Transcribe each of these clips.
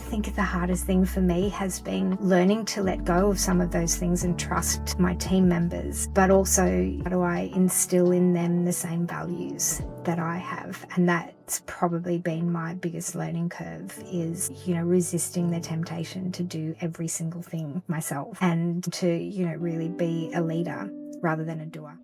think the hardest thing for me has been learning to let go of some of those things and trust my team members, but also how do I instill in them the same values that I have? And that's probably been my biggest learning curve is, resisting the temptation to do every single thing myself and to, really be a leader rather than a doer.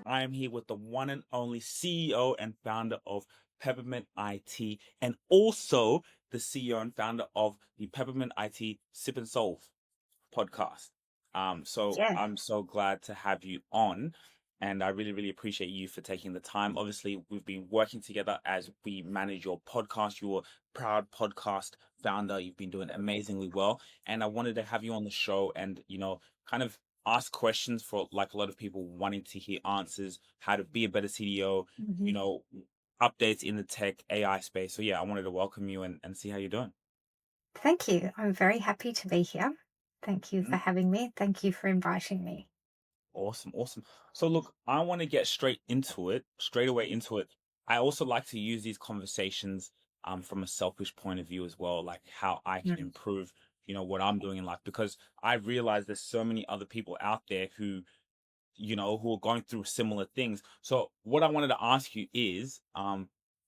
I am here with the one and only CEO and founder of Peppermint IT, and also the CEO and founder of the Peppermint IT Sip and Solve podcast. So Yeah. I'm so glad to have you on, and I really, really appreciate you for taking the time. Obviously, we've been working together as we manage your podcast. You're a proud podcast founder. You've been doing amazingly well, and I wanted to have you on the show and, kind of ask questions for like a lot of people wanting to hear answers, how to be a better CDO, you Mhm. know, updates in the tech AI space. So yeah, I wanted to welcome you and see how you're doing. Thank you. I'm very happy to be here. Thank you for Mm. having me. Thank you for inviting me. Awesome, awesome. So look, I want to get straight away into it. I also like to use these conversations from a selfish point of view as well, like how I can Mm. improve, what I'm doing in life, because I realize there's so many other people out there who are going through similar things. So what I wanted to ask you is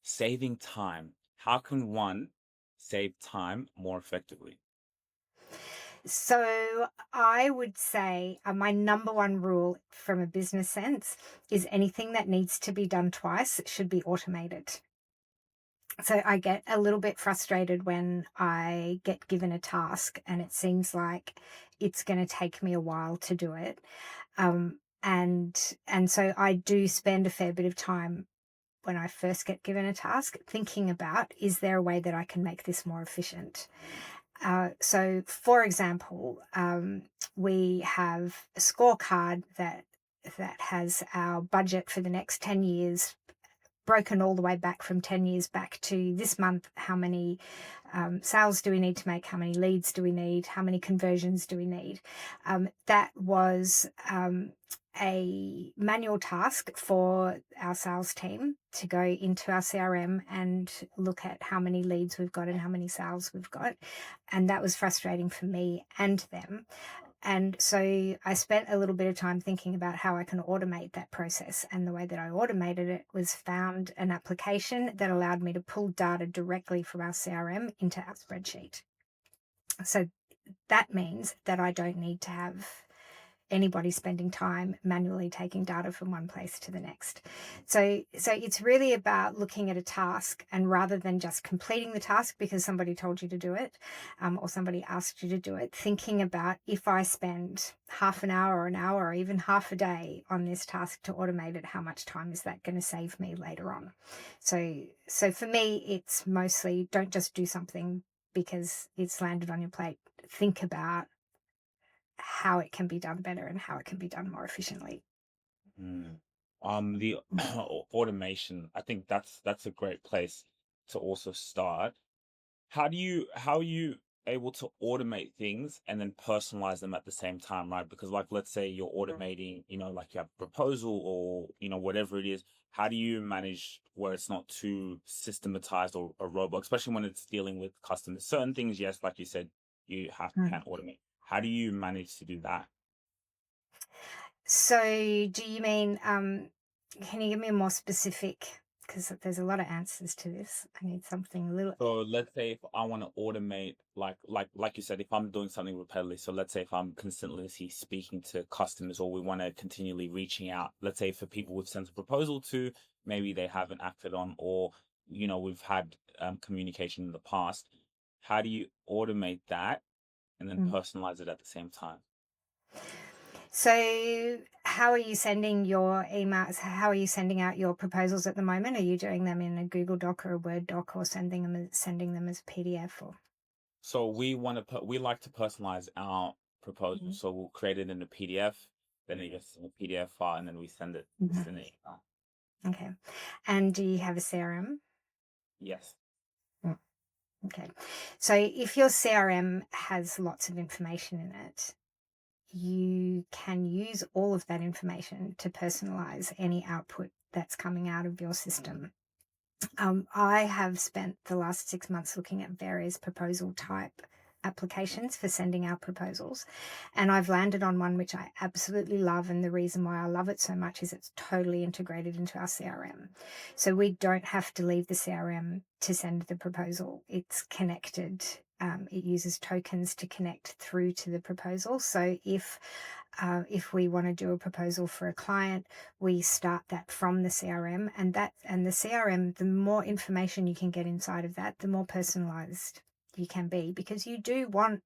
saving time. How can one save time more effectively? So I would say my number one rule from a business sense is anything that needs to be done twice should be automated. So I get a little bit frustrated when I get given a task and it seems like it's going to take me a while to do it. And so I do spend a fair bit of time when I first get given a task thinking about, is there a way that I can make this more efficient? So, for example, we have a scorecard that has our budget for the next 10 years broken all the way back from 10 years back to this month. How many sales do we need to make? How many leads do we need? How many conversions do we need? That was a manual task for our sales team to go into our CRM and look at how many leads we've got and how many sales we've got. And that was frustrating for me and them. And so I spent a little bit of time thinking about how I can automate that process. And the way that I automated it was found an application that allowed me to pull data directly from our CRM into our spreadsheet. So that means that I don't need to have anybody spending time manually taking data from one place to the next. So it's really about looking at a task, and rather than just completing the task because somebody told you to do it, or somebody asked you to do it, thinking about, if I spend half an hour or an hour or even half a day on this task to automate it, how much time is that going to save me later on? So for me, it's mostly don't just do something because it's landed on your plate. Think about how it can be done better and how it can be done more efficiently. Mm. The automation, I think that's a great place to also start. How are you able to automate things and then personalize them at the same time, right? Because like let's say you're automating, like you have a proposal or whatever it is. How do you manage where it's not too systematized or a robot, especially when it's dealing with customers? Certain things, yes, like you said, you Mm. can't automate. How do you manage to do that? So, do you mean, can you give me a more specific? Because there's a lot of answers to this. I need something a little. So let's say if I want to automate, like you said, if I'm doing something repetitively. So let's say if I'm constantly speaking to customers, or we want to continually reaching out. Let's say for people we've sent a proposal to, maybe they haven't acted on, or we've had communication in the past. How do you automate that and then Mm. personalize it at the same time? So, how are you sending your emails? How are you sending out your proposals at the moment? Are you doing them in a Google Doc or a Word doc, or sending them as PDF? Or So we like to personalize our proposal. Mhm. So we'll create it in a PDF, then it gets in a PDF file, and then we send it. Mhm. Send it. Okay. And do you have a CRM? Yes. Mm. Okay. So if your CRM has lots of information in it, you can use all of that information to personalize any output that's coming out of your system. I have spent the last 6 months looking at various proposal type applications for sending out proposals, and I've landed on one which I absolutely love. And the reason why I love it so much is it's totally integrated into our CRM. So we don't have to leave the CRM to send the proposal, it's connected. It uses tokens to connect through to the proposal. So if we want to do a proposal for a client, we start that from the CRM, and the CRM, the more information you can get inside of that, the more personalized you can be, because you do want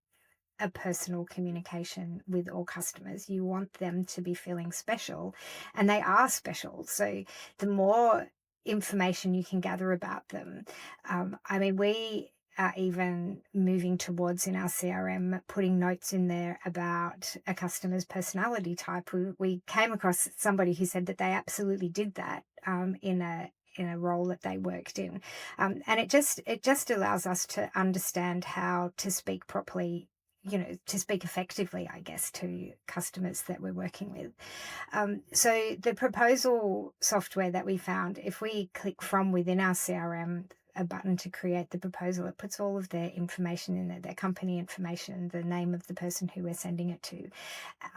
a personal communication with all customers. You want them to be feeling special, and they are special. So the more information you can gather about them, I mean, we are even moving towards in our CRM putting notes in there about a customer's personality type. We came across somebody who said that they absolutely did that in a role that they worked in, and it just allows us to understand how to speak properly, to speak effectively, I guess, to customers that we're working with. So the proposal software that we found, if we click from within our CRM a button to create the proposal, it puts all of their information in there, their company information, the name of the person who we're sending it to.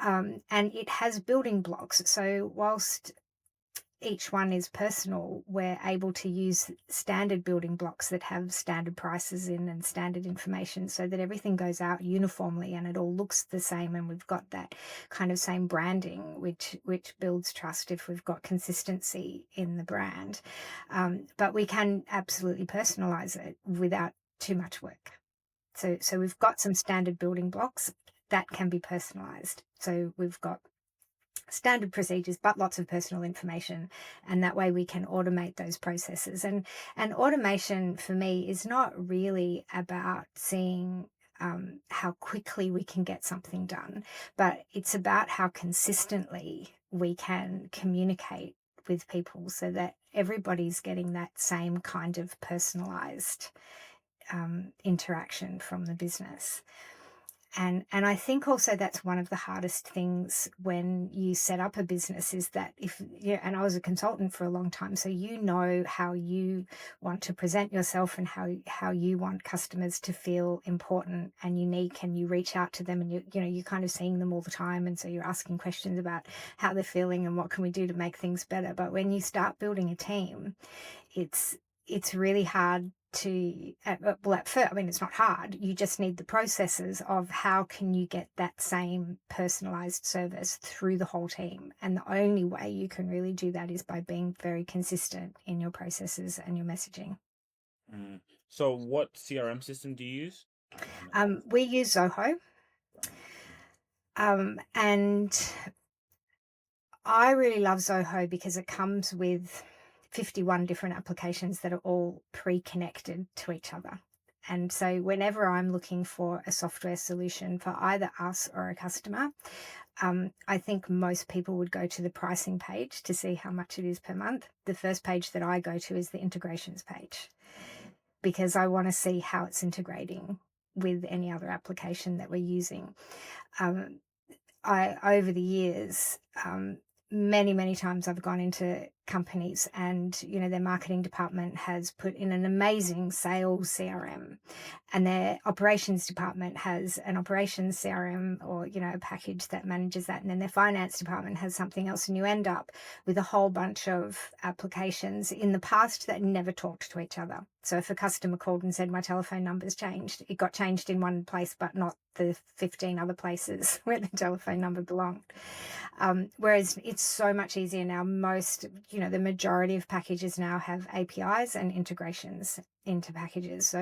And it has building blocks. So whilst each one is personal, we're able to use standard building blocks that have standard prices in and standard information, so that everything goes out uniformly and it all looks the same, and we've got that kind of same branding, which builds trust if we've got consistency in the brand. But we can absolutely personalize it without too much work. So we've got some standard building blocks that can be personalized. So we've got standard procedures, but lots of personal information. And that way we can automate those processes. And automation for me is not really about seeing how quickly we can get something done, but it's about how consistently we can communicate with people so that everybody's getting that same kind of personalized interaction from the business. And I think also that's one of the hardest things when you set up a business, is that if you, and I was a consultant for a long time, so you know how you want to present yourself and how you want customers to feel important and unique, and you reach out to them, and you're kind of seeing them all the time, and so you're asking questions about how they're feeling and what can we do to make things better. But when you start building a team, it's really hard to, well, at first, I mean, it's not hard. You just need the processes of how can you get that same personalized service through the whole team. And the only way you can really do that is by being very consistent in your processes and your messaging. Mm. So what CRM system do you use? We use Zoho, and I really love Zoho because it comes with 51 different applications that are all pre-connected to each other. And so whenever I'm looking for a software solution for either us or a customer, I think most people would go to the pricing page to see how much it is per month. The first page that I go to is the integrations page, because I want to see how it's integrating with any other application that we're using. Um, over the years, many times I've gone into companies, and their marketing department has put in an amazing sales CRM, and their operations department has an operations CRM, or a package that manages that, and then their finance department has something else, and you end up with a whole bunch of applications in the past that never talked to each other. So if a customer called and said my telephone number's changed, it got changed in one place but not the 15 other places where the telephone number belonged. Whereas it's so much easier now. The majority of packages now have APIs and integrations into packages.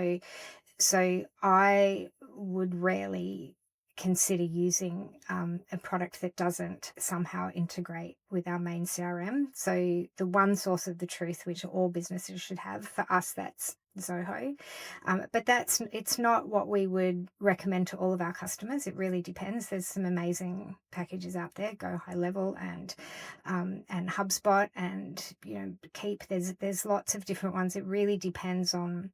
So I would rarely consider using a product that doesn't somehow integrate with our main CRM. So the one source of the truth, which all businesses should have, for us, that's Zoho. But it's not what we would recommend to all of our customers. It really depends. There's some amazing packages out there, Go High Level and HubSpot and Keep. There's lots of different ones. It really depends on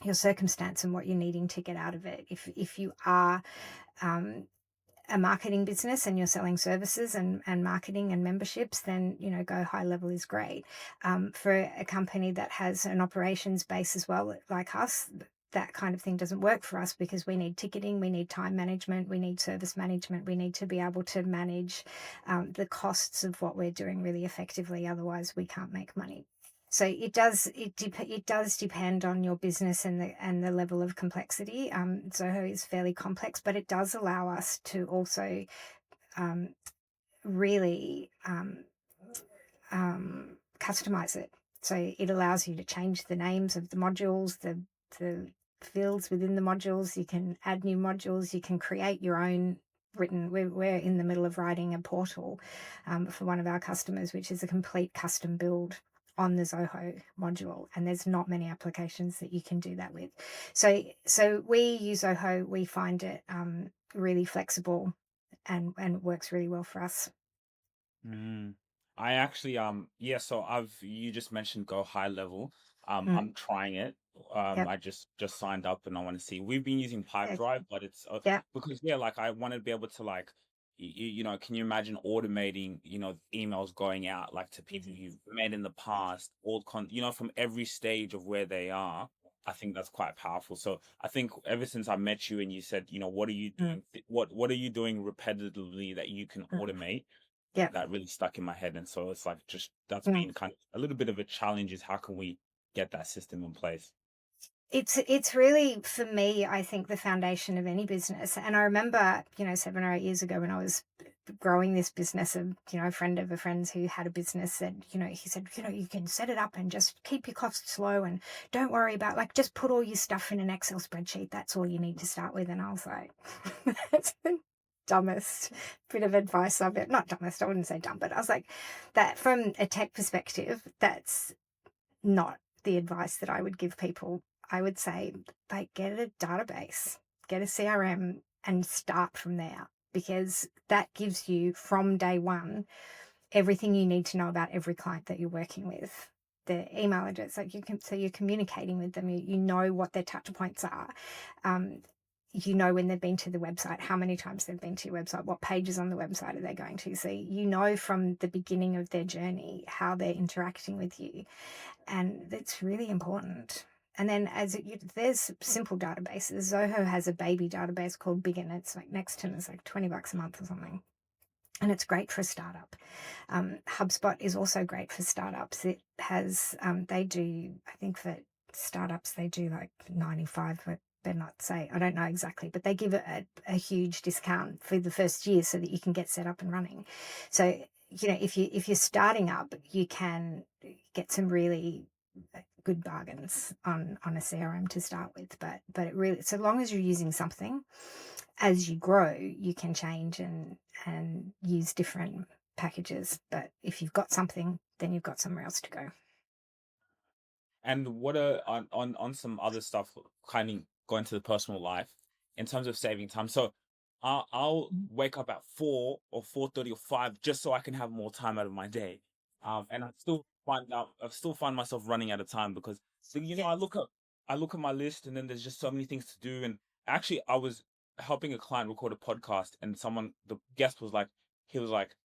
your circumstance and what you're needing to get out of it. If you are a marketing business and you're selling services and marketing and memberships, then, Go High Level is great. For a company that has an operations base as well, like us, that kind of thing doesn't work for us because we need ticketing, we need time management, we need service management, we need to be able to manage the costs of what we're doing really effectively. Otherwise, we can't make money. So it does depend on your business and the level of complexity. Zoho is fairly complex, but it does allow us to also um, really customize it. So it allows you to change the names of the modules, the fields within the modules. You can add new modules. You can create your own written. We're in the middle of writing a portal for one of our customers, which is a complete custom build on the Zoho module, and there's not many applications that you can do that with. So we use Zoho. We find it really flexible and works really well for us. Mm. I actually yeah, so you just mentioned Go High Level. Mm, I'm trying it. yep. I just signed up and I want to see. We've been using Yeah. Pipedrive, but it's Yeah. because yeah, like I want to be able to like can you imagine automating, emails going out like to people you've met in the past, from every stage of where they are. I think that's quite powerful. So I think ever since I met you and you said, what are you Mm, doing? What are you doing repetitively that you can mm, automate? yeah. That really stuck in my head. And so it's like just that's Mm. been kind of a little bit of a challenge is how can we get that system in place? It's really, for me, I think, the foundation of any business. And I remember, 7 or 8 years ago when I was growing this business, and a friend of a friend's who had a business said, he said, you can set it up and just keep your costs low and don't worry about, like, just put all your stuff in an Excel spreadsheet. That's all you need to start with. And I was like, that's the dumbest bit of advice I've ever, not dumbest, I wouldn't say dumb, but I was like, that from a tech perspective, that's not the advice that I would give people. I would say, like, get a database, get a CRM, and start from there, because that gives you from day one everything you need to know about every client that you're working with. The email address, like, so you're communicating with them. You know what their touch points are. Um, when they've been to the website, how many times they've been to your website, what pages on the website are they going to. So from the beginning of their journey how they're interacting with you, and it's really important. And then there's simple databases. Zoho has a baby database called Big, and it's like next to it's like $20 a month or something. And it's great for a startup. HubSpot is also great for startups. It has, they do, I think for startups, they do like 95, but better not say, I don't know exactly, but they give a huge discount for the first year so that you can get set up and running. So, if you're starting up, you can get some really good bargains on a CRM to start with. But it really, so long as you're using something, as you grow, you can change and use different packages. But if you've got something, then you've got somewhere else to go. And what are on some other stuff, kind of going to the personal life in terms of saving time. So I'll wake up at 4 or 4:30 or 5 just so I can have more time out of my day. And I still find myself running out of time because I look at my list and then there's just so many things to do. And actually, I was helping a client record a podcast, and the guest was like, he was like,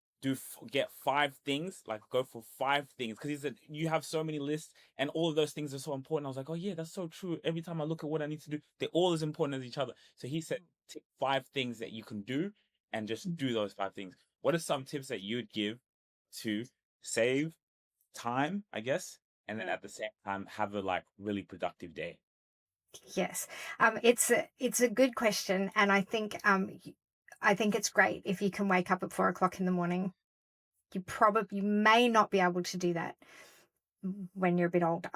get 5 things, like go for 5 things, because he said you have so many lists and all of those things are so important. I was like, oh yeah, that's so true. Every time I look at what I need to do, they're all as important as each other. So he said, tick 5 things that you can do and just do those 5 things. What are some tips that you'd give to save time, I guess, and then at the same time have a like really productive day? Yes, it's a good question, and I think it's great if you can wake up at 4 o'clock in the morning. You may not be able to do that when you're a bit older.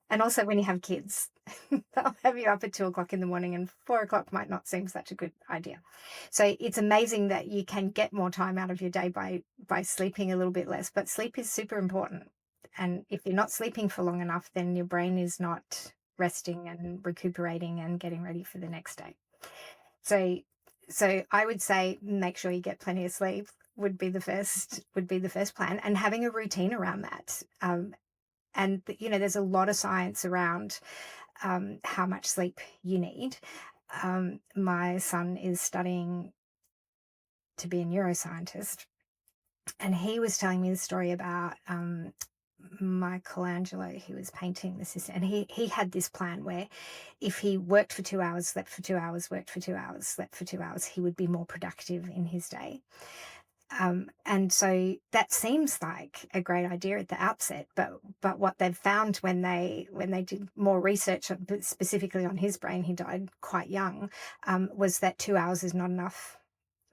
And also when you have kids, they'll have you up at 2 o'clock in the morning, and 4 o'clock might not seem such a good idea. So it's amazing that you can get more time out of your day by sleeping a little bit less, but sleep is super important. And if you're not sleeping for long enough, then your brain is not resting and recuperating and getting ready for the next day. So I would say make sure you get plenty of sleep would be the first plan, and having a routine around that. And there's a lot of science around how much sleep you need. my son is studying to be a neuroscientist, and he was telling me the story about Michelangelo, who was painting the system, and he had this plan where if he worked for 2 hours, slept for 2 hours, worked for 2 hours, slept for 2 hours, he would be more productive in his day. And so that seems like a great idea at the outset, but what they've found when they did more research, specifically on his brain, he died quite young, was that 2 hours is not enough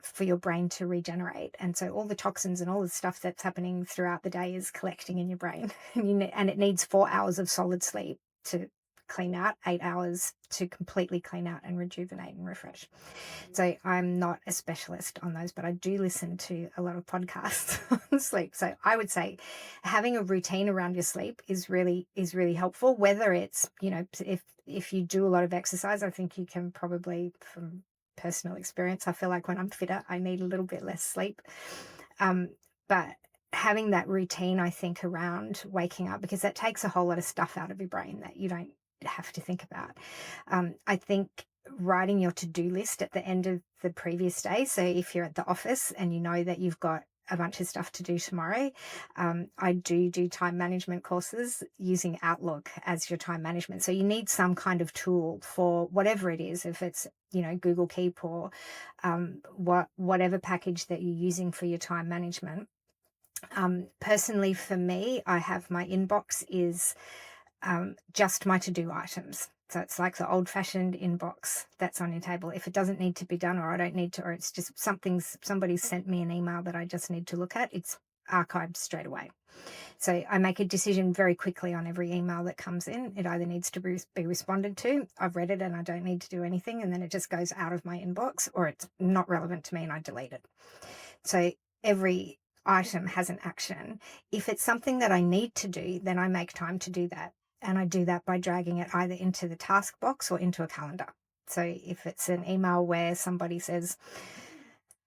for your brain to regenerate. And so all the toxins and all the stuff that's happening throughout the day is collecting in your brain. And it needs 4 hours of solid sleep to clean out, 8 hours to completely clean out and rejuvenate and refresh. So I'm not a specialist on those, but I do listen to a lot of podcasts on sleep. So I would say having a routine around your sleep is really helpful. Whether it's, if you do a lot of exercise, I think you can probably, from personal experience, I feel like when I'm fitter, I need a little bit less sleep. But having that routine, I think, around waking up, because that takes a whole lot of stuff out of your brain that you don't have to think about. I think writing your to-do list at the end of the previous day. So if you're at the office and you know that you've got a bunch of stuff to do tomorrow, I do time management courses using Outlook as your time management. So you need some kind of tool for whatever it is, if it's, Google Keep or whatever package that you're using for your time management. Personally, for me, I have my inbox is just my to-do items. So it's like the old-fashioned inbox that's on your table. If it doesn't need to be done, or I don't need to, or it's just somebody sent me an email that I just need to look at, it's archived straight away. So I make a decision very quickly on every email that comes in. It either needs to be responded to, I've read it and I don't need to do anything, and then it just goes out of my inbox, or it's not relevant to me and I delete it. So every item has an action. If it's something that I need to do, then I make time to do that. And I do that by dragging it either into the task box or into a calendar. So if it's an email where somebody says,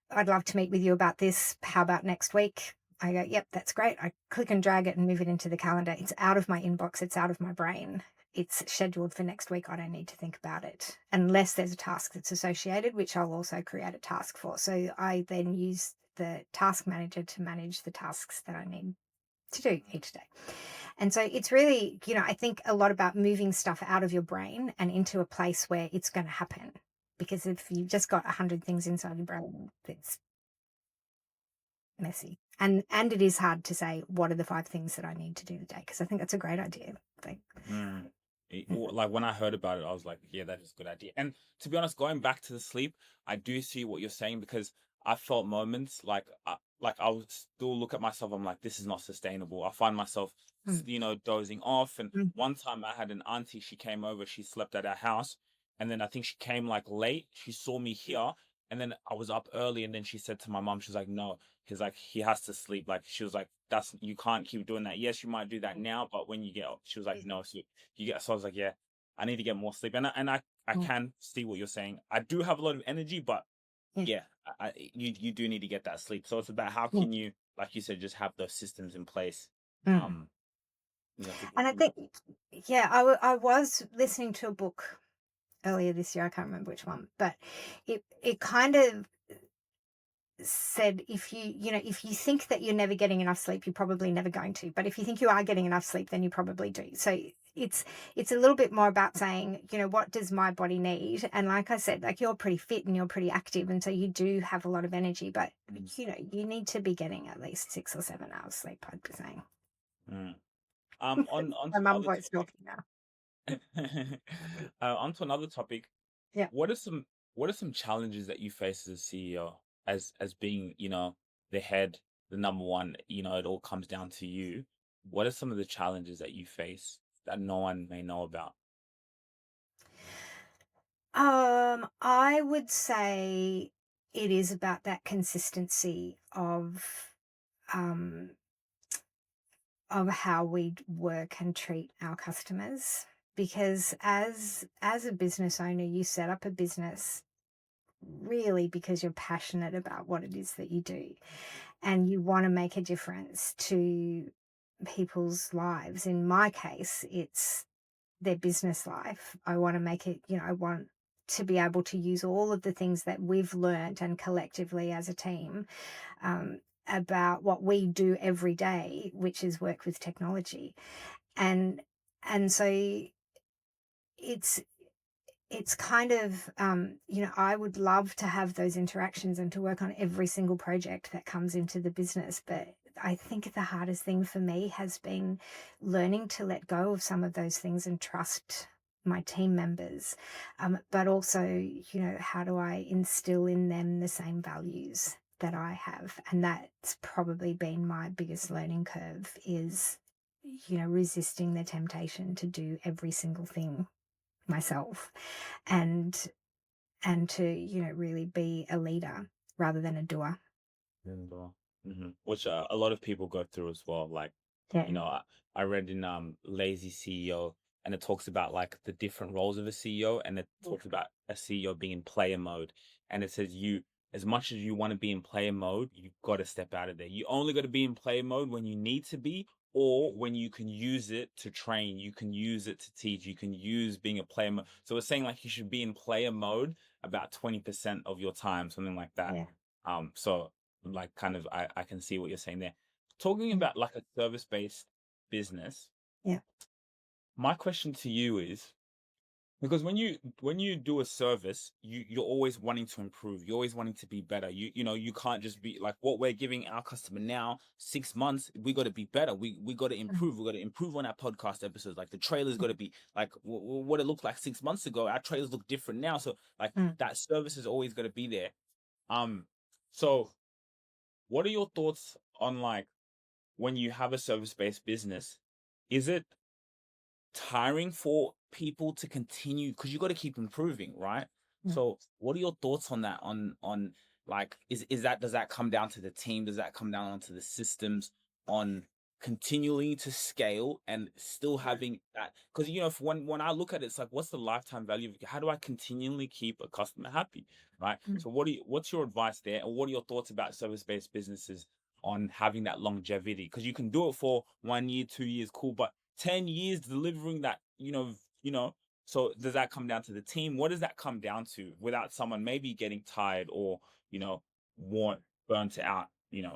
I'd love to meet with you about this, how about next week? I go, yep, that's great. I click and drag it and move it into the calendar. It's out of my inbox. It's out of my brain. It's scheduled for next week. I don't need to think about it unless there's a task that's associated, which I'll also create a task for. So I then use the task manager to manage the tasks that I need to do each day. And so it's really, I think a lot about moving stuff out of your brain and into a place where it's going to happen. Because if you've just got 100 things inside your brain, it's messy. And it is hard to say, what are the 5 things that I need to do today? Because I think that's a great idea. Mm. Like when I heard about it, I was like, yeah, that is a good idea. And to be honest, going back to the sleep, I do see what you're saying, because I felt moments like I would still look at myself. I'm like, this is not sustainable. I find myself, Mm, dozing off. And mm, one time I had an auntie, she came over, she slept at our house. And then I think she came like late. She saw me here. And then I was up early. And then she said to my mom, she's like, no, he's like, he has to sleep. Like, she was like, that's, you can't keep doing that. Yes, you might do that now, but when you get up, she was like, mm, no. So you get, so I was like, yeah, I need to get more sleep. And I mm, can see what you're saying. I do have a lot of energy, but yeah, yeah, you do need to get that sleep. So it's about how yeah, can you, like you said, just have those systems in place. mm. Um, to And I do that. think, yeah, I was listening to a book earlier this year. I can't remember which one, but it kind of said, if you think that you're never getting enough sleep, you're probably never going to. But if you think you are getting enough sleep, then you probably do. So it's a little bit more about saying, what does my body need? And like I said, like, you're pretty fit and you're pretty active, and so you do have a lot of energy, but Mm, you need to be getting at least 6 or 7 hours sleep, I'd be saying. mm. My Onto mum another voice topic. talking now. Onto another topic. Yeah. What are some challenges that you face as a CEO, as being, the head, the number one, it all comes down to you. What are some of the challenges that you face that no one may know about? I would say it is about that consistency um of how we work and treat our customers. Because as a business owner, you set up a business really because you're passionate about what it is that you do, and you want to make a difference to people's lives. In my case, it's their business life. I want to make it, I want to be able to use all of the things that we've learned and collectively as a team, um, about what we do every day, which is work with technology. And so it's kind of, I would love to have those interactions and to work on every single project that comes into the business. But I think the hardest thing for me has been learning to let go of some of those things and trust my team members. But also, how do I instill in them the same values that I have? And that's probably been my biggest learning curve, is, resisting the temptation to do every single thing myself, and to really be a leader rather than a doer. And, which a lot of people go through as well. Like, Yeah. you know, I read in Lazy CEO, and it talks about like the different roles of a CEO, and it talks about a CEO being in player mode, and it says you, as much as you want to be in player mode, you've got to step out of there. You only got to be in player mode when you need to be, or when you can use it to train, you can use it to teach, you can use being a player mode. So it's saying like you should be in player mode about 20% of your time, something like that. Yeah. So like kind of I can see what you're saying there. Talking Mm. about like a service-based business, Yeah. my question to you is, because when you do a service, you're always wanting to improve. You're always wanting to be better. You can't just be like what we're giving our customer now, 6 months, we got to be better. We got to Mm. improve. We got to improve on our podcast episodes. Like the trailers got to be like what it looked like 6 months ago. Our trailers look different now. So like Mm. that service is always going to be there. So what are your thoughts on like when you have a service-based business? Is it tiring for people to continue, because you got to keep improving, right? Mm. So what are your thoughts on that, on like is that, does that come down to the team, does that come down onto the systems, on continuing to scale and still having that? Because if when I look at it, it's like, what's the lifetime value of, how do I continually keep a customer happy, right? Mm. So what's your advice there, and what are your thoughts about service-based businesses on having that longevity? Because you can do it for 1 year, 2 years, cool, but 10 years delivering that, so does that come down to the team? What does that come down to without someone maybe getting tired or, want burnt out,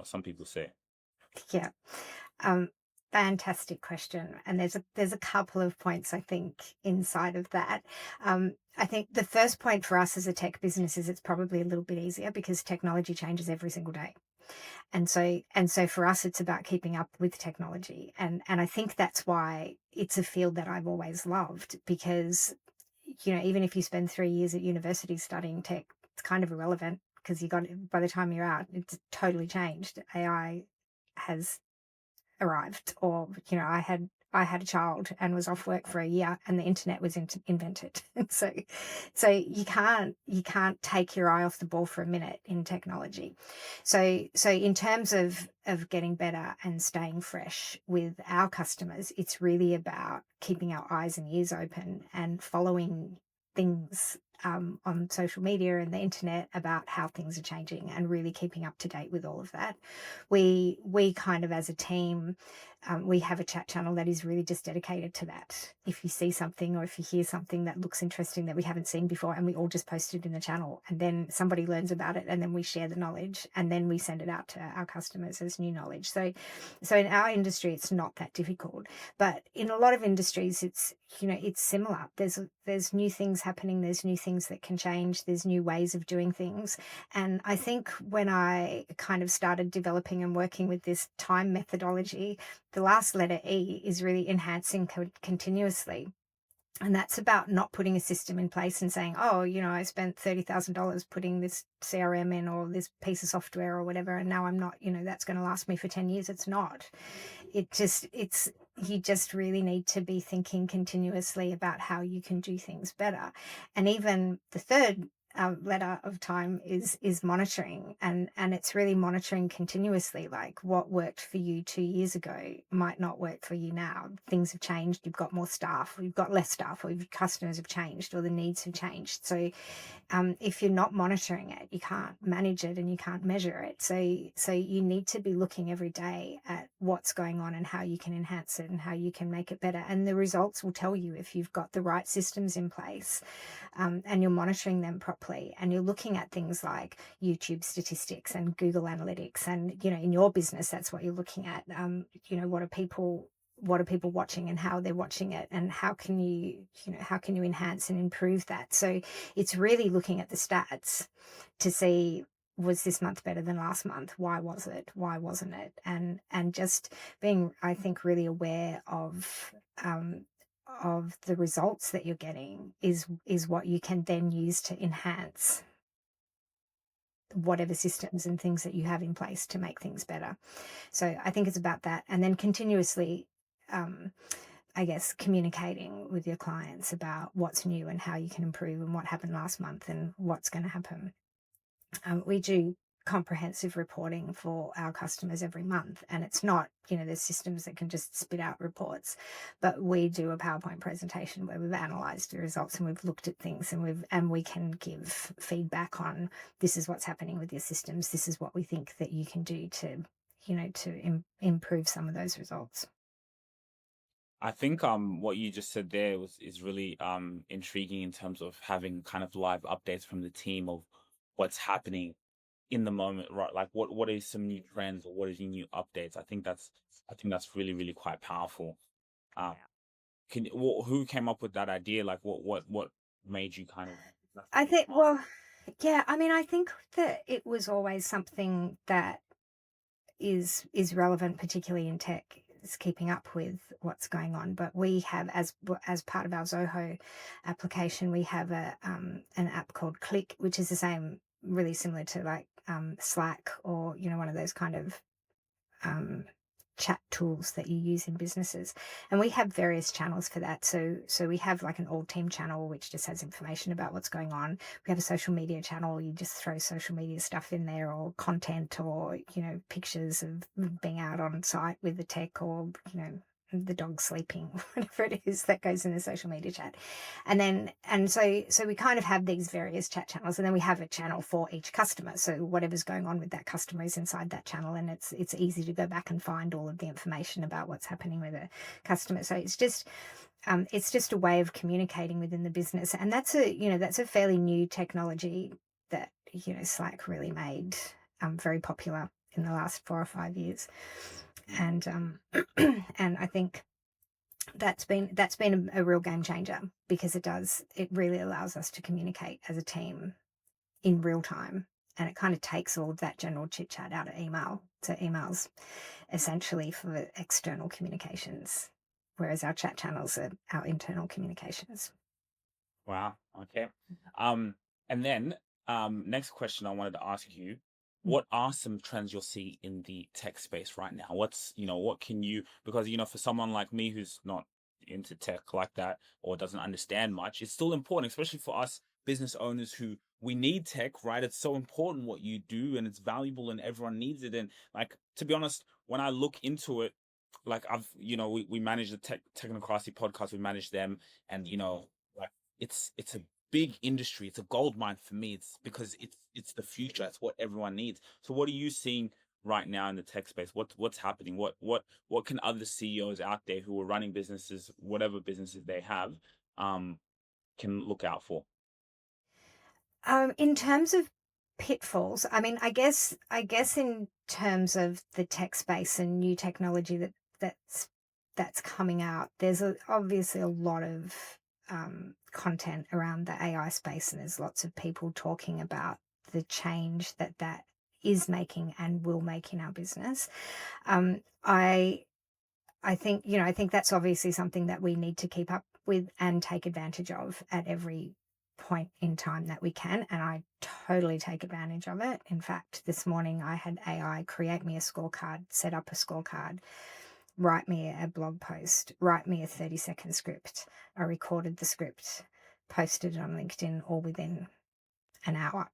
some people say. Yeah. Um, Fantastic question. And there's a couple of points, I think, inside of that. I think the first point for us as a tech business is it's probably a little bit easier because technology changes every single day. And so for us, it's about keeping up with technology. And I think that's why it's a field that I've always loved, because, even if you spend 3 years at university studying tech, it's kind of irrelevant, because by the time you're out, it's totally changed. AI has arrived, or I had a child and was off work for a year, and the internet was invented. so you can't take your eye off the ball for a minute in technology. So in terms of getting better and staying fresh with our customers, it's really about keeping our eyes and ears open and following things, on social media and the internet, about how things are changing, and really keeping up to date with all of that. We kind of, as a team, we have a chat channel that is really just dedicated to that. If you see something, or if you hear something that looks interesting that we haven't seen before, and we all just post it in the channel, and then somebody learns about it, and then we share the knowledge, and then we send it out to our customers as new knowledge. So in our industry, it's not that difficult, but in a lot of industries, it's similar. There's new things happening. There's new things that can change. There's new ways of doing things. And I think when I kind of started developing and working with this time methodology, the last letter E is really enhancing continuously. And that's about not putting a system in place and saying, oh, I spent $30,000 putting this CRM in, or this piece of software or whatever, and now I'm not, that's going to last me for 10 years. It's not. You just really need to be thinking continuously about how you can do things better. And even the third letter of time is monitoring, and it's really monitoring continuously. Like what worked for you 2 years ago might not work for you now. Things have changed. You've got more staff, or you've got less staff, or your customers have changed, or the needs have changed. So if you're not monitoring it, you can't manage it and you can't measure it. So you need to be looking every day at what's going on and how you can enhance it and how you can make it better. And the results will tell you if you've got the right systems in place, and you're monitoring them properly, and you're looking at things like YouTube statistics and Google Analytics. And in your business, that's what you're looking at. What are people watching and how they're watching it, and how can you enhance and improve that. So it's really looking at the stats to see, was this month better than last month? Why was it? Why wasn't it? And just being, I think, really aware of the results that you're getting is what you can then use to enhance whatever systems and things that you have in place to make things better. So I think it's about that, and then continuously, um, I guess, communicating with your clients about what's new and how you can improve and what happened last month and what's going to happen. We do comprehensive reporting for our customers every month, and it's not, there's systems that can just spit out reports, but we do a PowerPoint presentation where we've analyzed the results and we've looked at things, and we can give feedback on, this is what's happening with your systems, this is what we think that you can do to improve some of those results. I think what you just said there is really intriguing in terms of having kind of live updates from the team of what's happening in the moment, right? Like what is some new trends, or what is your new updates? I think that's really, really quite powerful. Um who came up with that idea? Like what made you kind of, that's I really think, smart. well, yeah, I mean, I think that it was always something that is relevant, particularly in tech, is keeping up with what's going on. But we have, as part of our Zoho application, we have an app called Click, which is the same, really similar to like Slack, or one of those kind of um, chat tools that you use in businesses. And we have various channels for that. So we have like an all team channel, which just has information about what's going on. We have a social media channel. You just throw social media stuff in there, or content, or pictures of being out on site with the tech, or the dog sleeping, whatever it is that goes in the social media chat. And so we kind of have these various chat channels, and then we have a channel for each customer. So whatever's going on with that customer is inside that channel, and it's easy to go back and find all of the information about what's happening with a customer. So it's just a way of communicating within the business, and that's a fairly new technology that Slack really made very popular in the last 4 or 5 years. Mm. And and I think that's been a real game changer, because it really allows us to communicate as a team in real time, and it kind of takes all of that general chit chat out of email. So emails essentially for external communications, whereas our chat channels are our internal communications. Wow. Okay. Um, and then next question I wanted to ask you, Mm. what are some trends you'll see in the tech space right now? What can you, because for someone like me who's not into tech like that, or doesn't understand much, it's still important, especially for us business owners who we need tech, right? It's so important what you do, and it's valuable and everyone needs it. And like, to be honest, when I look into it, like we manage the Technocracy podcast, we manage them, and like it's a big industry. It's a gold mine for me. It's because it's the future. It's what everyone needs. So what are you seeing right now in the tech space? What's happening? What can other CEOs out there who are running businesses, whatever businesses they have, um, can look out for? In terms of pitfalls, I mean, I guess in terms of the tech space and new technology that's coming out, there's obviously a lot of content around the AI space, and there's lots of people talking about the change that is making and will make in our business. Um, I I think that's obviously something that we need to keep up with and take advantage of at every point in time that we can. And I totally take advantage of it. In fact, this morning I had AI create me a scorecard, set up a scorecard, write me a blog post, write me a 30-second script. I recorded the script, posted it on LinkedIn, all within an hour.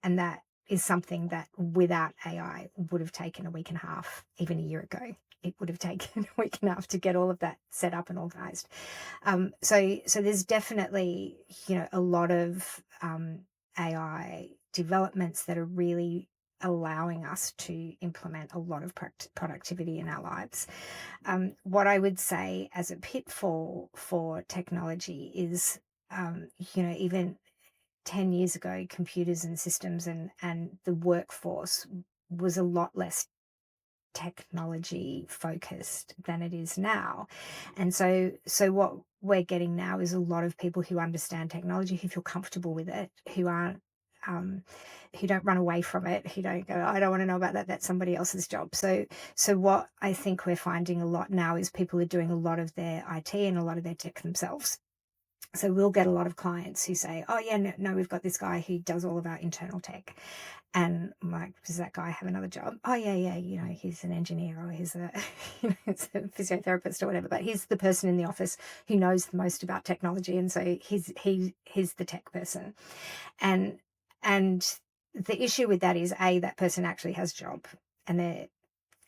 And that is something that without AI would have taken a week and a half, even a year ago. It would have taken a week and a half to get all of that set up and organized. So there's definitely, a lot of AI developments that are really allowing us to implement a lot of productivity in our lives. What I would say as a pitfall for technology is, even 10 years ago, computers and systems and the workforce was a lot less technology focused than it is now. And so what we're getting now is a lot of people who understand technology, who feel comfortable with it, who aren't um, who don't run away from it, who don't go, I don't want to know about that. That's somebody else's job. So what I think we're finding a lot now is people are doing a lot of their IT and a lot of their tech themselves. So we'll get a lot of clients who say, oh yeah, no, we've got this guy who does all of our internal tech. And I'm like, does that guy have another job? Oh yeah, he's an engineer, or he's a, he's a physiotherapist or whatever, but he's the person in the office who knows the most about technology. And so he's the tech person. And and the issue with that is, that person actually has a job, and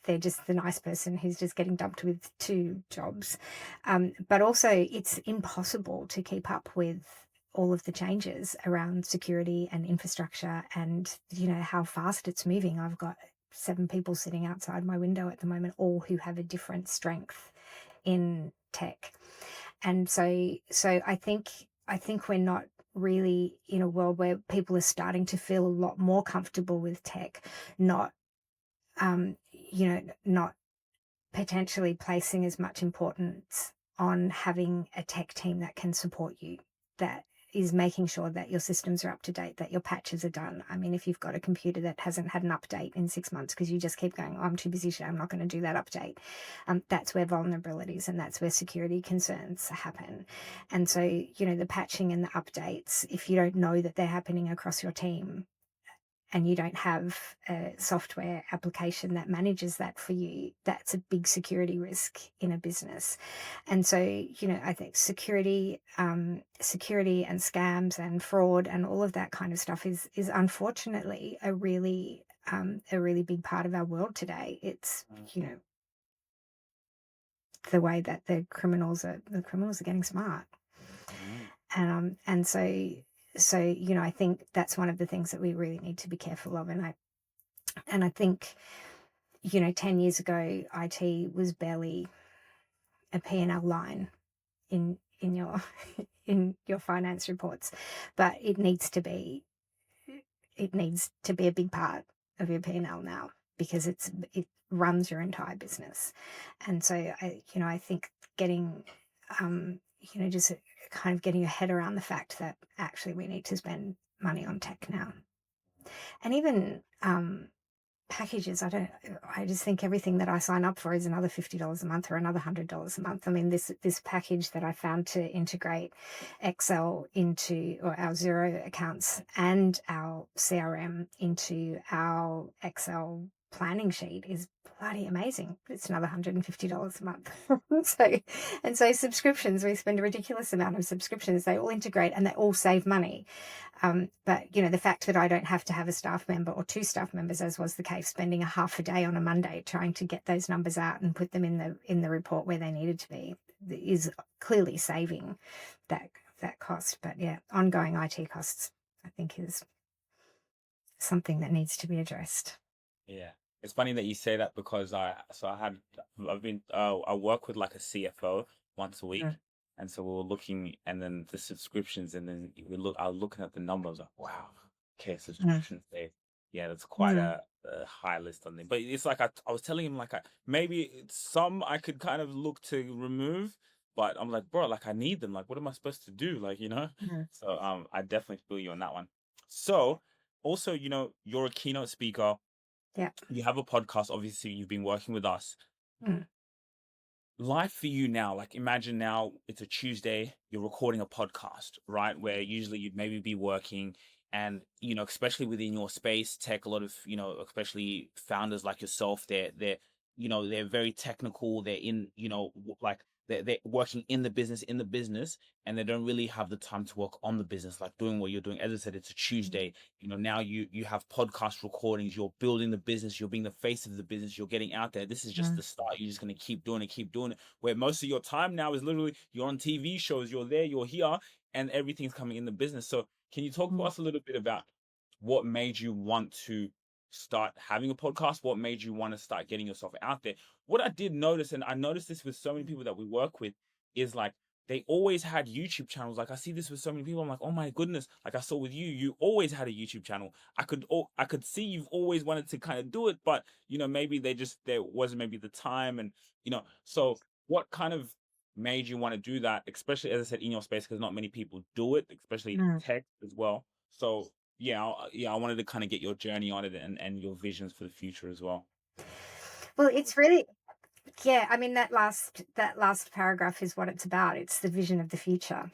they're just the nice person who's just getting dumped with two jobs. But also, it's impossible to keep up with all of the changes around security and infrastructure, and how fast it's moving. I've got 7 people sitting outside my window at the moment, all who have a different strength in tech. And so I think we're not really in a world where people are starting to feel a lot more comfortable with tech, not not potentially placing as much importance on having a tech team that can support you, that is making sure that your systems are up to date, that your patches are done. I mean, if you've got a computer that hasn't had an update in 6 months because you just keep going, oh, I'm too busy today, I'm not going to do that update. That's where vulnerabilities and that's where security concerns happen. And so, the patching and the updates, if you don't know that they're happening across your team, and you don't have a software application that manages that for you, that's a big security risk in a business. And so, I think security and scams and fraud and all of that kind of stuff is unfortunately a really big part of our world today. It's, Mm, the way that the criminals are getting smart. mm, And I think that's one of the things that we really need to be careful of. And I think, 10 years ago, IT was barely a P&L line in your in your finance reports, but it needs to be a big part of your P&L now, because it runs your entire business. And so I think getting just kind of getting your head around the fact that actually we need to spend money on tech now. And even packages, I just think everything that I sign up for is another $50 a month or another $100 a month. I mean, this package that I found to integrate Excel into, or our Zero accounts and our CRM into our Excel planning sheet, is bloody amazing. It's another $150 a month. So subscriptions, we spend a ridiculous amount of subscriptions. They all integrate and they all save money. But the fact that I don't have to have a staff member or 2 staff members, as was the case, spending a half a day on a Monday trying to get those numbers out and put them in the report where they needed to be, is clearly saving that cost. But yeah, ongoing IT costs, I think, is something that needs to be addressed. yeah. It's funny that you say that because I work with like a CFO once a week, Mm, and so we were looking, and then the subscriptions, and then I was looking at the numbers, like, wow, okay, mm, subscriptions there, yeah, that's quite mm, a high list on them. But it's like I was telling him, like, maybe some I could kind of look to remove, but I'm like, bro, like I need them. Like, what am I supposed to do? Like, mm. So I definitely feel you on that one. So also, you're a keynote speaker, Yeah. you have a podcast, obviously you've been working with us. Mm, Life for you now, like imagine now it's a Tuesday, you're recording a podcast, right? Where usually you'd maybe be working, and especially within your space, tech, a lot of, especially founders like yourself, they're very technical, they're in, like they're working in the business, and they don't really have the time to work on the business, like doing what you're doing. As I said, it's a Tuesday. Now you have podcast recordings. You're building the business. You're being the face of the business. You're getting out there. This is just Mm, the start. You're just gonna keep doing it. Where most of your time now is literally you're on TV shows. You're there. You're here, and everything's coming in the business. So can you talk to mm, us a little bit about what made you want to start having a podcast? What made you want to start getting yourself out there? What I did notice, and I noticed this with so many people that we work with, is like they always had YouTube channels. Like I see this with so many people. I'm like, oh my goodness! Like I saw with you, you always had a YouTube channel. I could see you've always wanted to kind of do it, but maybe there wasn't maybe the time, and So what kind of made you want to do that? Especially as I said in your space, because not many people do it, especially mm. tech as well. So yeah, I wanted to kind of get your journey on it and your visions for the future as well. Well, it's really, yeah, I mean that last paragraph is what it's about. It's the vision of the future.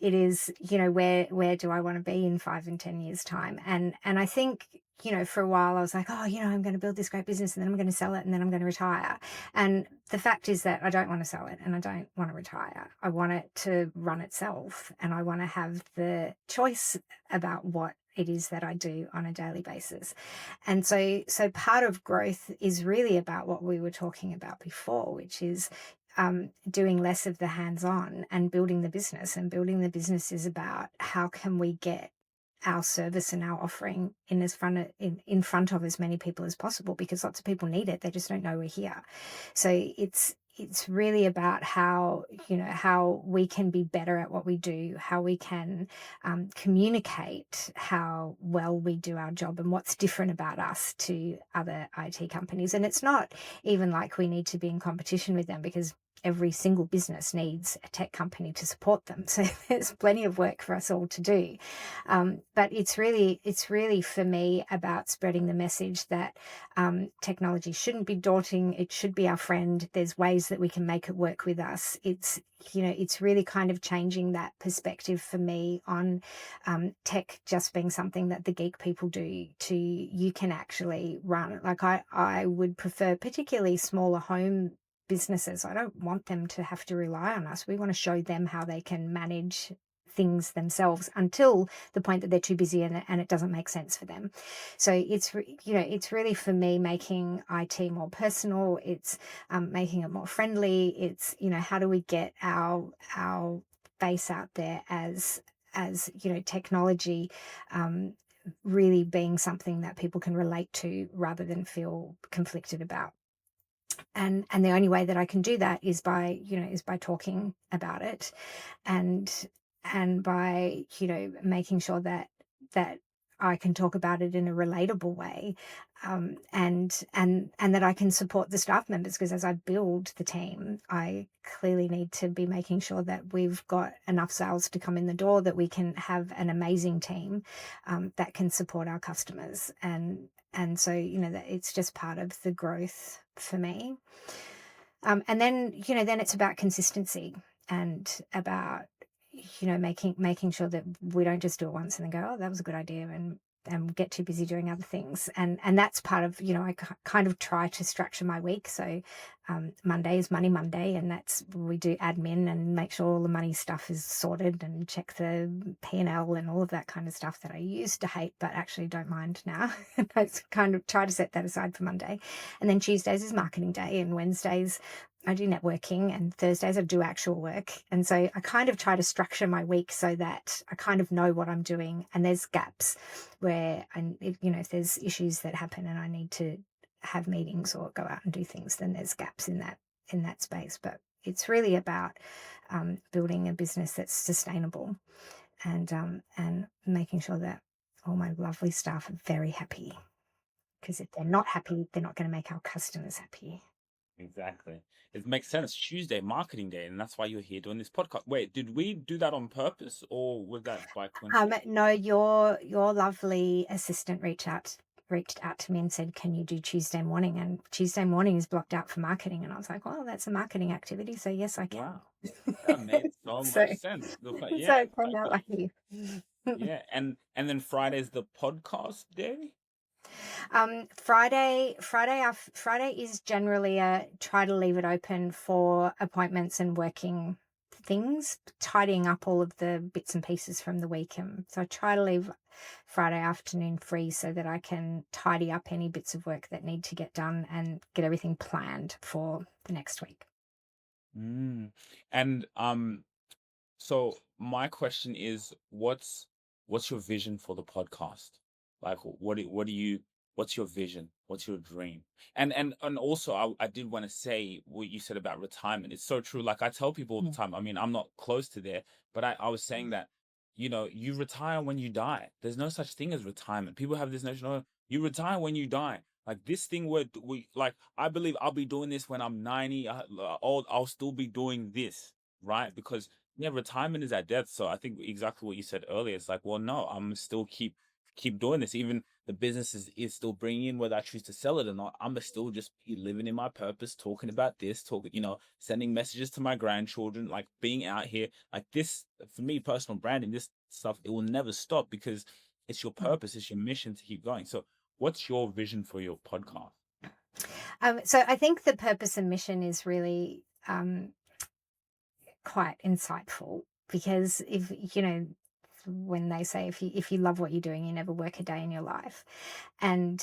It is, where do I want to be in 5 and 10 years time? And I think, for a while I was like, oh, I'm going to build this great business and then I'm going to sell it and then I'm going to retire. And the fact is that I don't want to sell it and I don't want to retire. I want it to run itself and I want to have the choice about what it is that I do on a daily basis. And so part of growth is really about what we were talking about before, which is doing less of the hands-on and building the business. And building the business is about how can we get our service and our offering in front of as many people as possible, because lots of people need it. They just don't know we're here. So it's really about how we can be better at what we do, how we can communicate how well we do our job and what's different about us to other IT companies. And it's not even like we need to be in competition with them, because every single business needs a tech company to support them. So there's plenty of work for us all to do. But it's really for me about spreading the message that technology shouldn't be daunting. It should be our friend. There's ways that we can make it work with us. It's really kind of changing that perspective for me on tech just being something that the geek people do to you can actually run. Like I would prefer particularly smaller home businesses. I don't want them to have to rely on us. We want to show them how they can manage things themselves until the point that they're too busy and it doesn't make sense for them. So it's really for me making IT more personal. It's making it more friendly. It's how do we get our face out there as technology really being something that people can relate to rather than feel conflicted about. And the only way that I can do that is by talking about it, and by making sure that I can talk about it in a relatable way, and that I can support the staff members, because as I build the team, I clearly need to be making sure that we've got enough sales to come in the door, that we can have an amazing team that can support our customers. And so that it's just part of the growth for me. And then it's about consistency and about making sure that we don't just do it once and then go, oh, that was a good idea, and get too busy doing other things. And that's part of I kind of try to structure my week. So Monday is Money Monday, and that's we do admin and make sure all the money stuff is sorted and check the P&L and all of that kind of stuff that I used to hate but actually don't mind now. That's kind of try to set that aside for Monday. And then Tuesdays is marketing day, and Wednesdays I do networking, and Thursdays I do actual work. And so I kind of try to structure my week so that I kind of know what I'm doing, and there's gaps where, and if there's issues that happen and I need to have meetings or go out and do things, then there's gaps in that space. But it's really about building a business that's sustainable, and making sure that all my lovely staff are very happy. Because if they're not happy, they're not going to make our customers happy. Exactly. It makes sense. Tuesday, marketing day, and that's why you're here doing this podcast. Wait, did we do that on purpose, or was that by coincidence? No, your lovely assistant reached out to me and said, "Can you do Tuesday morning?" And Tuesday morning is blocked out for marketing, and I was like, "Well, that's a marketing activity, so yes, I can." Wow, that made so So, much sense. so Yeah, it came out lucky. yeah, and then Friday's the podcast day. Friday is generally a try to leave it open for appointments and working things, tidying up all of the bits and pieces from the weekend. So I try to leave Friday afternoon free so that I can tidy up any bits of work that need to get done and get everything planned for the next week. Mm. And so my question is, what's your vision for the podcast? Like, what do you what's your vision? What's your dream? And also, I did want to say what you said about retirement. It's so true. Like I tell people all the Mm. time. I mean, I'm not close to there, but I was saying that you retire when you die. There's no such thing as retirement. People have this notion, oh, you retire when you die. Like this thing where we like, I believe I'll be doing this when I'm 90 old. I'll still be doing this, right? Because yeah, retirement is at death. So I think exactly what you said earlier. It's like, well, no, I'm still keep doing this. Even the business is still bringing in, whether I choose to sell it or not. I'm still just be living in my purpose, talking about this, sending messages to my grandchildren, like being out here, like this for me, personal branding, this stuff, it will never stop because it's your Mm. purpose, it's your mission to keep going. So, what's your vision for your podcast? So I think the purpose and mission is really quite insightful because if when they say if you love what you're doing, you never work a day in your life, and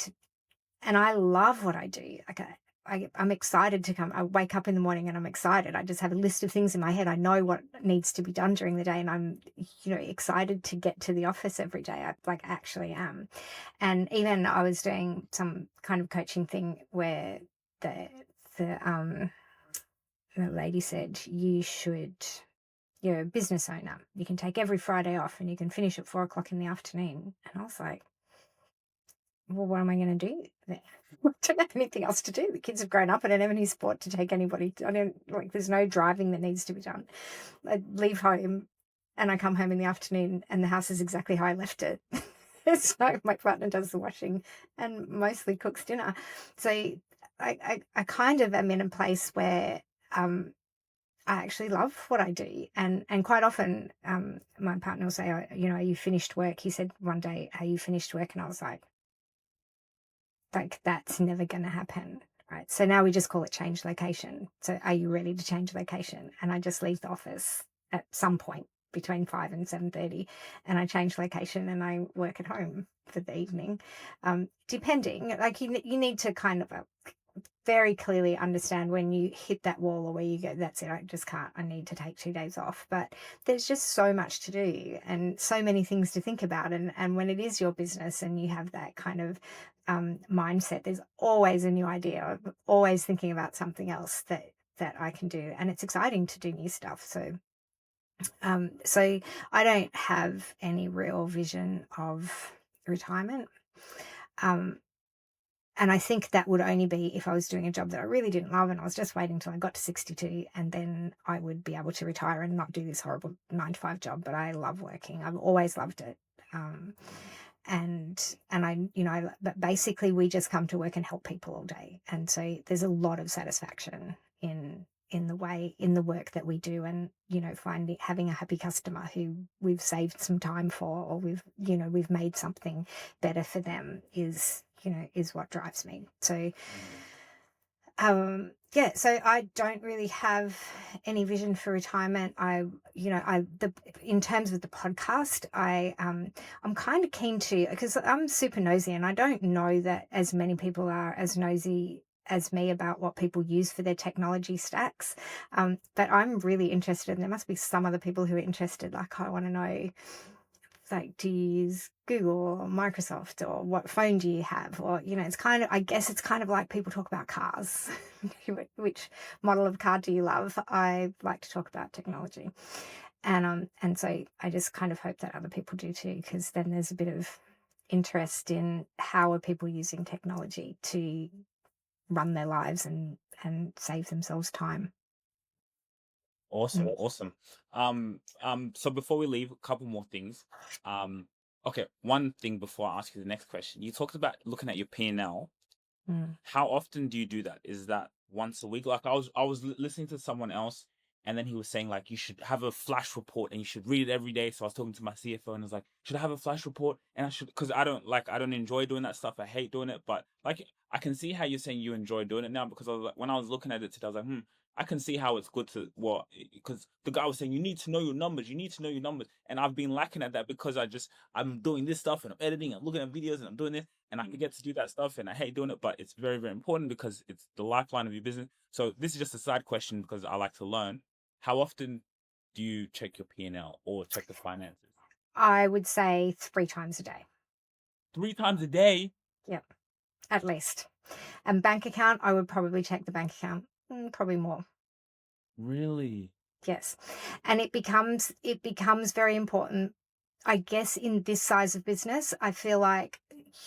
I love what I do. Like I'm excited to come. I wake up in the morning and I'm excited. I just have a list of things in my head. I know what needs to be done during the day, and I'm excited to get to the office every day. I like actually am. And even I was doing some kind of coaching thing where the the the lady said you're a business owner. You can take every Friday off and you can finish at 4 o'clock in the afternoon. And I was like, well, what am I going to do then? I don't have anything else to do. The kids have grown up. I don't have any sport to take anybody. I don't like, there's no driving that needs to be done. I leave home and I come home in the afternoon and the house is exactly how I left it. So my partner does the washing and mostly cooks dinner. So I kind of am in a place where, I actually love what I do, and quite often, my partner will say, "Oh, are you finished work?" He said one day, "Are you finished work?" And I was like that's never going to happen, right? So now we just call it change location. So, are you ready to change location? And I just leave the office at some point between 5 and 7:30, and I change location and I work at home for the evening, depending. Like you need to kind of very clearly understand when you hit that wall or where you go, that's it, I just can't, I need to take 2 days off. But there's just so much to do and so many things to think about. And when it is your business and you have that kind of mindset, there's always a new idea, always thinking about something else that I can do. And it's exciting to do new stuff. So I don't have any real vision of retirement. Um, and I think that would only be if I was doing a job that I really didn't love and I was just waiting till I got to 62 and then I would be able to retire and not do this horrible 9 to 5 job. But I love working. I've always loved it. Um, and but basically we just come to work and help people all day. And so there's a lot of satisfaction in the work that we do, and finding having a happy customer who we've saved some time for, or we've made something better for them is what drives me. So Mm. yeah, so I don't really have any vision for retirement. In terms of the podcast, I'm kind of keen to, because I'm super nosy and I don't know that as many people are as nosy as me about what people use for their technology stacks. But I'm really interested, and there must be some other people who are interested. Like, I want to know, like, do you use Google or Microsoft, or what phone do you have? Or, it's kind of, I guess it's kind of like people talk about cars. Which model of car do you love? I like to talk about technology. And so I just kind of hope that other people do too, because then there's a bit of interest in how are people using technology to run their lives and save themselves time. Awesome, Mm. awesome. So before we leave, a couple more things. Um, okay, one thing before I ask you the next question. You talked about looking at your P&L. Mm. How often do you do that? Is that once a week? Like I was listening to someone else, and then he was saying like you should have a flash report and you should read it every day. So I was talking to my CFO and I was like, should I have a flash report? And I should, because I don't enjoy doing that stuff. I hate doing it, but like I can see how you're saying you enjoy doing it now, because I was like, when I was looking at it today, I was like, I can see how it's good to what, because the guy was saying you need to know your numbers, you need to know your numbers, and I've been lacking at that because I'm doing this stuff and I'm editing, I'm looking at videos and I'm doing this, and I forget to do that stuff, and I hate doing it, but it's very, very important because it's the lifeline of your business. So this is just a side question because I like to learn. How often do you check your P&L or check the finances? I would say 3 times a day. 3 times a day? Yep, at least. And bank account, I would probably check the bank account, probably more. Really? Yes. And it becomes very important, I guess, in this size of business. I feel like,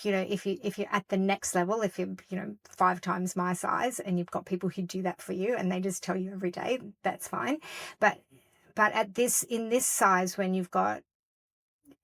if you're at the next level, if you're, 5 times my size and you've got people who do that for you and they just tell you every day, that's fine. But at this in this size, when you've got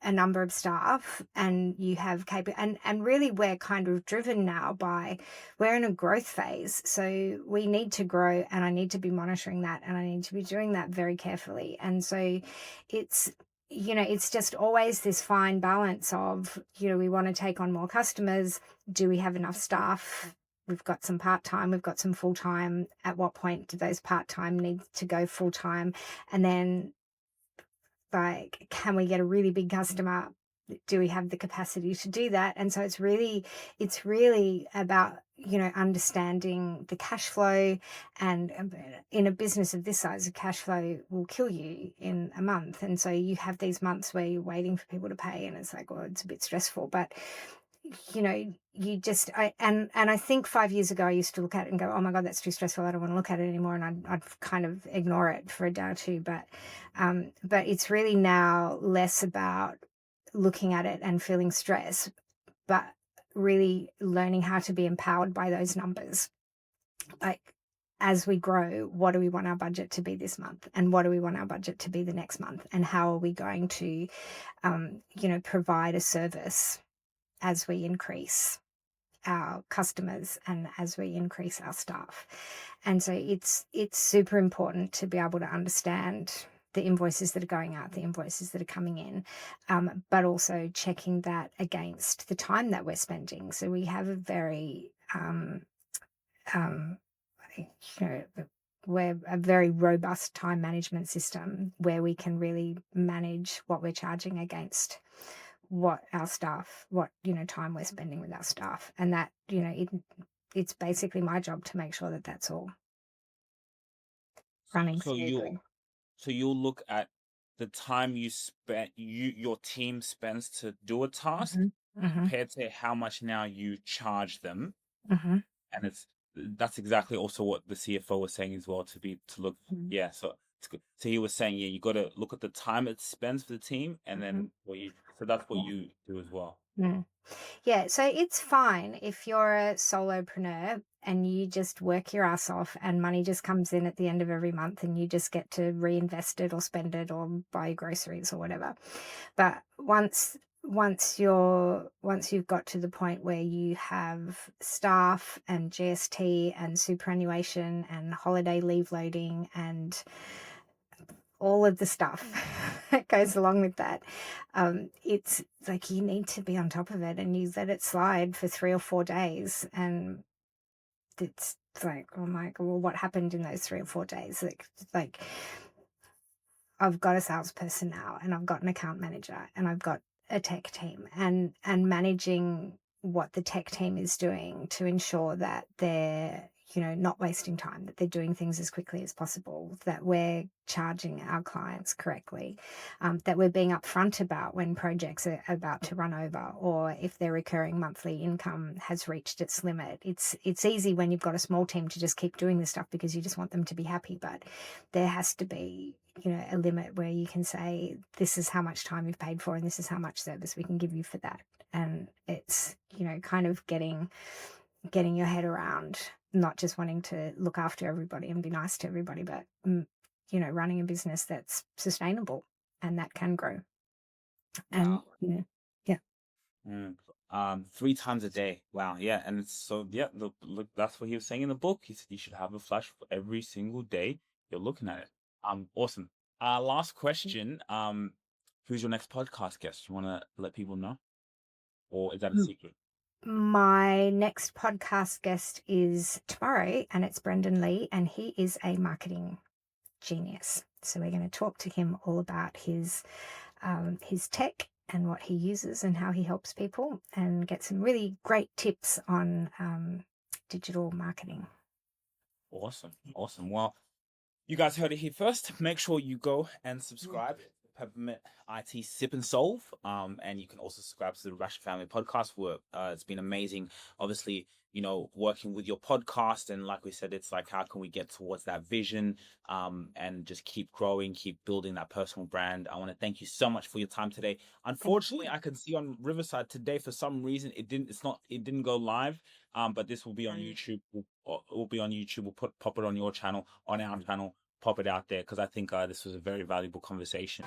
a number of staff and you have and really we're kind of driven now by, we're in a growth phase, so we need to grow, and I need to be monitoring that, and I need to be doing that very carefully. And so it's it's just always this fine balance of, we want to take on more customers. Do we have enough staff? We've got some part-time, we've got some full-time. At what point do those part-time need to go full-time? And then, like, can we get a really big customer? Do we have the capacity to do that? And so it's really about, understanding the cash flow. And in a business of this size, the cash flow will kill you in a month. And so you have these months where you're waiting for people to pay, and it's like, well, it's a bit stressful. But you just and I think 5 years ago I used to look at it and go, oh my god, that's too stressful, I don't want to look at it anymore, and I'd kind of ignore it for a day or two. But it's really now less about looking at it and feeling stress, but really learning how to be empowered by those numbers. Like, as we grow, what do we want our budget to be this month, and what do we want our budget to be the next month, and how are we going to provide a service as we increase our customers and as we increase our staff. And so it's super important to be able to understand the invoices that are going out, the invoices that are coming in, but also checking that against the time that we're spending. So we have a very um, you know we're a very robust time management system where we can really manage what we're charging against what time we're spending with our staff. And that, it's basically my job to make sure that that's all running So you smoothly. so you'll look at the time your team spends to do a task Mhm. Mhm. compared to how much now you charge them, Mhm. and that's exactly also what the CFO was saying as well, to look. Mhm. Yeah, so it's good. So he was saying, yeah, you got to look at the time it spends for the team, and Mhm. then so that's what Yeah. you do as well. Mm. Yeah, so it's fine if you're a solopreneur and you just work your ass off and money just comes in at the end of every month and you just get to reinvest it or spend it or buy groceries or whatever. But once you've got to the point where you have staff and GST and superannuation and holiday leave loading and all of the stuff that goes along with that. It's like you need to be on top of it, and you let it slide for 3 or 4 days, and it's like, oh my god, well, what happened in those 3 or 4 days? Like I've got a salesperson now, and I've got an account manager, and I've got a tech team, and managing what the tech team is doing to ensure that they're, not wasting time, that they're doing things as quickly as possible, that we're charging our clients correctly, that we're being upfront about when projects are about to run over, or if their recurring monthly income has reached its limit. It's easy when you've got a small team to just keep doing this stuff because you just want them to be happy, but there has to be, a limit where you can say, this is how much time you've paid for, and this is how much service we can give you for that. And it's, kind of getting your head around not just wanting to look after everybody and be nice to everybody, but running a business that's sustainable and that can grow. And Wow. yeah. Mm. 3 times a day. Wow. Yeah. And yeah, look, that's what he was saying in the book. He said you should have a flash for every single day you're looking at it. Awesome. Last question. Who's your next podcast guest? You want to let people know, or is that a secret? My next podcast guest is tomorrow, and it's Brendan Lee, and he is a marketing genius. So we're going to talk to him all about his tech and what he uses and how he helps people, and get some really great tips on digital marketing. Awesome. Awesome. Well, you guys heard it here first. Make sure you go and subscribe to Peppermint IT Sip and Solve. And you can also subscribe to the Rubasha Family Podcast work. It's been amazing, obviously, working with your podcast. And like we said, it's like, how can we get towards that vision and just keep growing, keep building that personal brand? I want to thank you so much for your time today. Unfortunately, I can see on Riverside today, for some reason, it didn't go live. But this will be on YouTube. It will be on YouTube. We'll pop it on your channel, on our channel, pop it out there, because I think this was a very valuable conversation.